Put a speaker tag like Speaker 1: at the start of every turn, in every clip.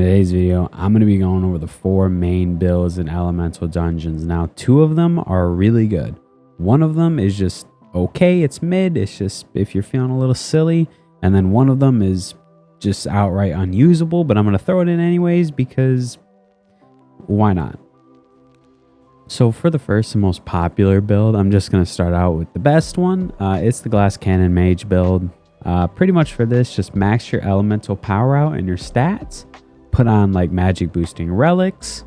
Speaker 1: today's video, I'm going to be going over the 4 main builds in Elemental Dungeons. Now, 2 of them are really good. One of them is just okay, it's mid, it's just if you're feeling a little silly. And then one of them is just outright unusable, but I'm going to throw it in anyways because why not? So for the first and most popular build, I'm just going to start out with the best one. It's the Glass Cannon Mage build. Pretty much for this, just max your elemental power out and your stats. Put on like magic boosting relics.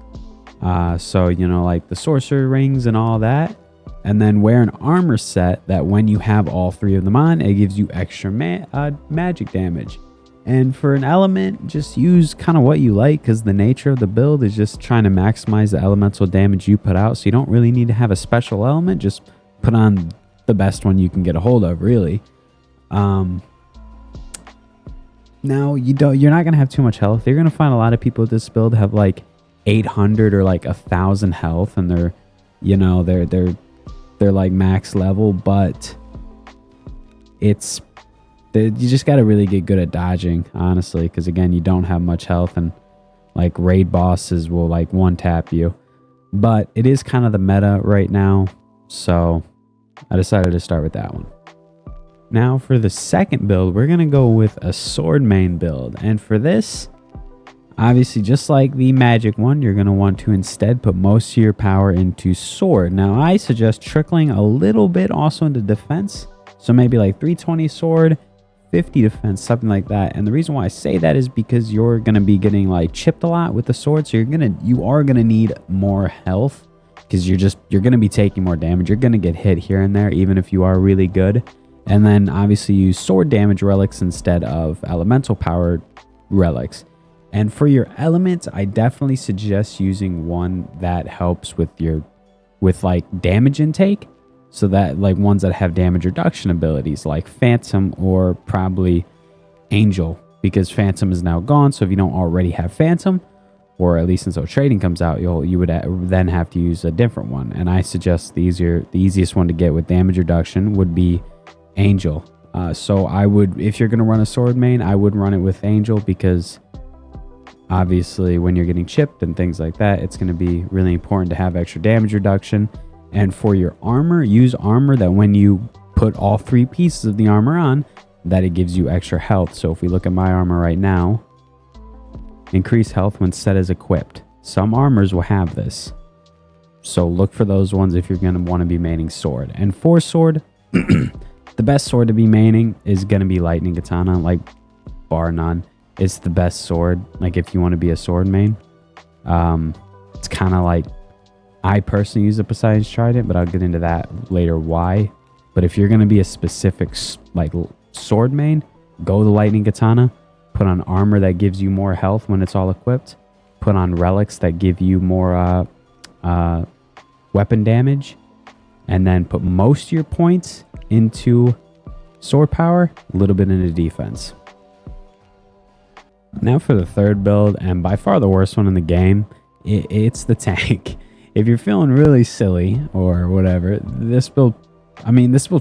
Speaker 1: So, you know, like the sorcerer rings and all that. And then wear an armor set that when you have all 3 of them on, it gives you extra magic damage. And for an element, just use kind of what you like because the nature of the build is just trying to maximize the elemental damage you put out. So you don't really need to have a special element. Just put on the best one you can get a hold of, really. Now you're not gonna have too much health. You're gonna find a lot of people with this build have like 800 or like 1,000 health, and they're, you know, they're like max level, but you just got to really get good at dodging, honestly, because again, you don't have much health, and like raid bosses will like one tap you. But it is kind of the meta right now, so I decided to start with that one. Now for the second build, we're gonna go with a sword main build, and for this, obviously just like the magic one, you're gonna want to instead put most of your power into sword. Now I suggest trickling a little bit also into defense, so maybe like 320 sword, 50 defense, something like that. And the reason why I say that is because you're gonna be getting like chipped a lot with the sword, so you are gonna need more health because you're gonna be taking more damage. You're gonna get hit here and there even if you are really good. And then obviously use sword damage relics instead of elemental powered relics. And for your elements, I definitely suggest using one that helps with like damage intake. So that like ones that have damage reduction abilities like Phantom or probably Angel, because Phantom is now gone. So if you don't already have Phantom, or at least until trading comes out, you would then have to use a different one. And I suggest the easiest one to get with damage reduction would be Angel. So I would, if you're going to run a sword main, I would run it with Angel, because obviously when you're getting chipped and things like that, it's going to be really important to have extra damage reduction. And for your armor, use armor that when you put all 3 pieces of the armor on, that it gives you extra health. So if we look at my armor right now, increase health when set as equipped. Some armors will have this, so look for those ones if you're going to want to be maining sword. And for sword, the best sword to be maining is going to be Lightning Katana, like bar none. It's the best sword, like if you want to be a sword main. It's kind of like, I personally use the Poseidon's Trident, but I'll get into that later why. But if you're going to be a specific like sword main, go the Lightning Katana. Put on armor that gives you more health when it's all equipped. Put on relics that give you more weapon damage. And then put most of your points into sword power, a little bit into defense. Now for the third build, and by far the worst one in the game, it's the tank. If you're feeling really silly or whatever, this build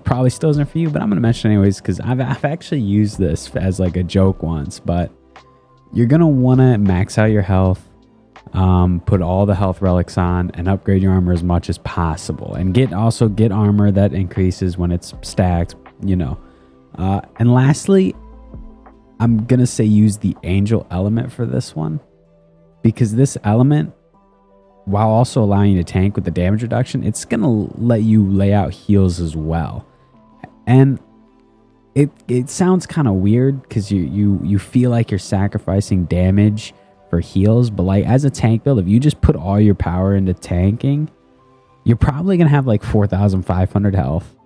Speaker 1: probably still isn't for you, but I'm going to mention it anyways because I've actually used this as like a joke once. But you're going to want to max out your health, put all the health relics on, and upgrade your armor as much as possible. And get armor that increases when it's stacked, you know. And lastly, I'm going to say use the Angel element for this one, because this element, while also allowing you to tank with the damage reduction, it's going to let you lay out heals as well. And it sounds kind of weird because you feel like you're sacrificing damage for heals, but like as a tank build, if you just put all your power into tanking, you're probably going to have like 4,500 health.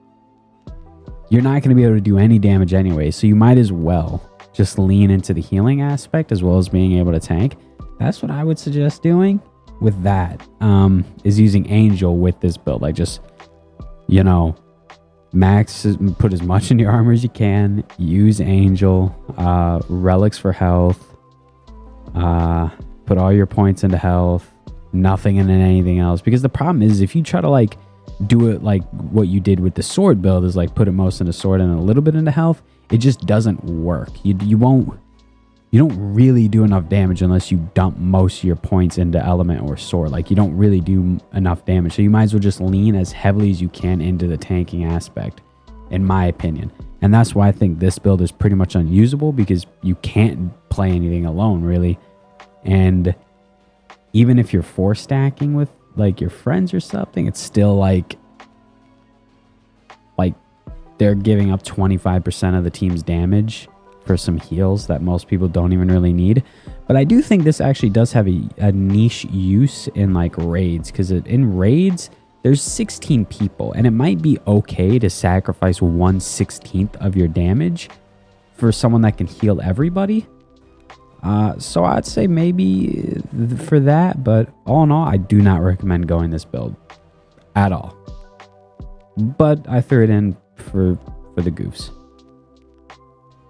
Speaker 1: You're not going to be able to do any damage anyway, so you might as well just lean into the healing aspect as well as being able to tank. That's what I would suggest doing with that, is using Angel with this build. Like just, you know, put as much in your armor as you can, use Angel, relics for health, put all your points into health, nothing into anything else. Because the problem is if you try to like do it like what you did with the sword build, is like put it most into sword and a little bit into health, it just doesn't work. You won't you don't really do enough damage unless you dump most of your points into element or sword. Like, you don't really do enough damage. So you might as well just lean as heavily as you can into the tanking aspect, in my opinion. And that's why I think this build is pretty much unusable, because you can't play anything alone, really. And even if you're 4-stacking with like your friends or something, it's still like they're giving up 25% of the team's damage for some heals that most people don't even really need. But I do think this actually does have a niche use in like raids, because in raids there's 16 people, and it might be okay to sacrifice 1/16 of your damage for someone that can heal everybody. So I'd say maybe for that, but all in all, I do not recommend going this build at all. But I threw it in for the goofs.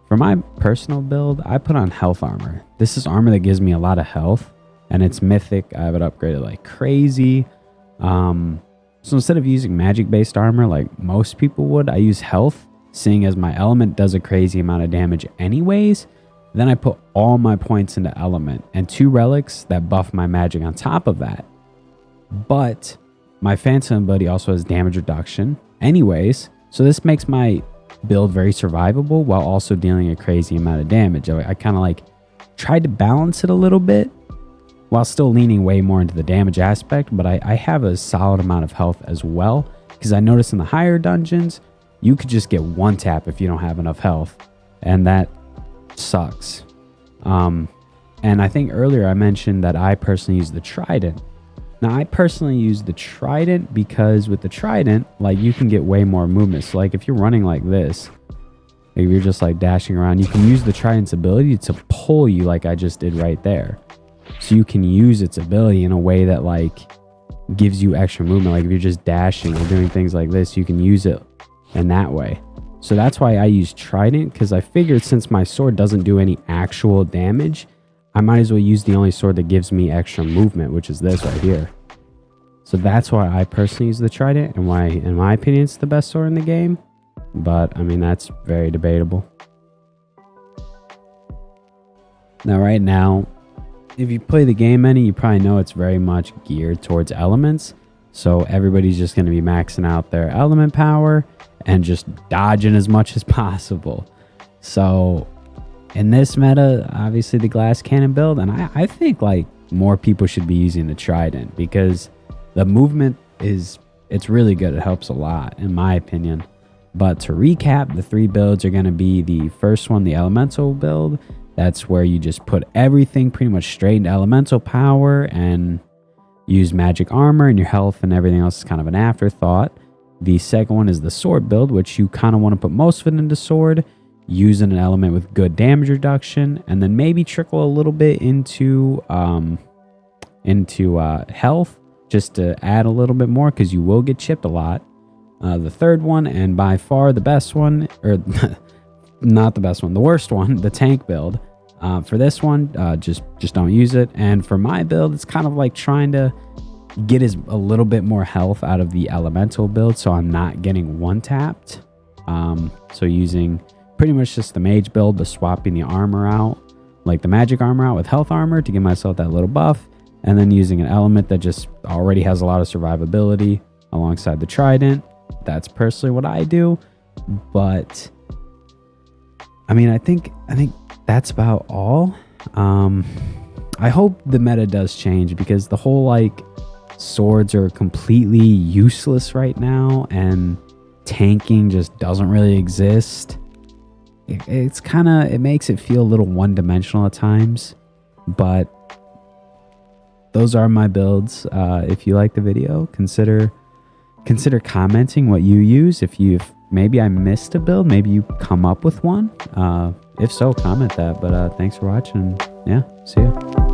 Speaker 1: For my personal build, I put on health armor. This is armor that gives me a lot of health, and it's mythic. I have it upgraded like crazy. So instead of using magic based armor like most people would, I use health, seeing as my element does a crazy amount of damage anyways. Then I put all my points into element and 2 relics that buff my magic on top of that. But my phantom ability also has damage reduction anyways, so this makes my build very survivable while also dealing a crazy amount of damage. I kind of like tried to balance it a little bit while still leaning way more into the damage aspect, but I have a solid amount of health as well, because I noticed in the higher dungeons you could just get 1 tap if you don't have enough health, and that sucks. And I think earlier I mentioned that I personally use the trident. Now, I personally use the trident because with the trident, like, you can get way more movement. So like if you're running like this, if you're just like dashing around, you can use the trident's ability to pull you like I just did right there. So you can use its ability in a way that like gives you extra movement. Like if you're just dashing or doing things like this, you can use it in that way. So that's why I use trident, because I figured since my sword doesn't do any actual damage, I might as well use the only sword that gives me extra movement, which is this right here. So that's why I personally use the trident, and why, in my opinion, it's the best sword in the game. But I mean, that's very debatable. Now, right now, if you play the game any, you probably know it's very much geared towards elements. So everybody's just going to be maxing out their element power and just dodging as much as possible. So in this meta, obviously the glass cannon build, and I think like more people should be using the trident, because the movement it's really good. It helps a lot in my opinion. But to recap, the 3 builds are going to be the first one, the elemental build. That's where you just put everything pretty much straight into elemental power and use magic armor, and your health and everything else is kind of an afterthought. The second one is the sword build, which you kind of want to put most of it into sword, using an element with good damage reduction, and then maybe trickle a little bit into health, just to add a little bit more, because you will get chipped a lot. The third one, and by far the best one, or not the best one, the worst one, the tank build. For this one, just don't use it. And for my build, it's kind of like trying to get a little bit more health out of the elemental build, so I'm not getting 1-tapped. So using pretty much just the mage build, but swapping the armor out, like the magic armor out with health armor to give myself that little buff, and then using an element that just already has a lot of survivability alongside the trident. That's personally what I do. But I mean, I think that's about all. I hope the meta does change, because the whole like swords are completely useless right now, and tanking just doesn't really exist. It's kind of, it makes it feel a little one-dimensional at times. But those are my builds. If you like the video, consider commenting what you use. If maybe I missed a build, maybe you come up with one. If so, comment that. But thanks for watching. Yeah, see ya.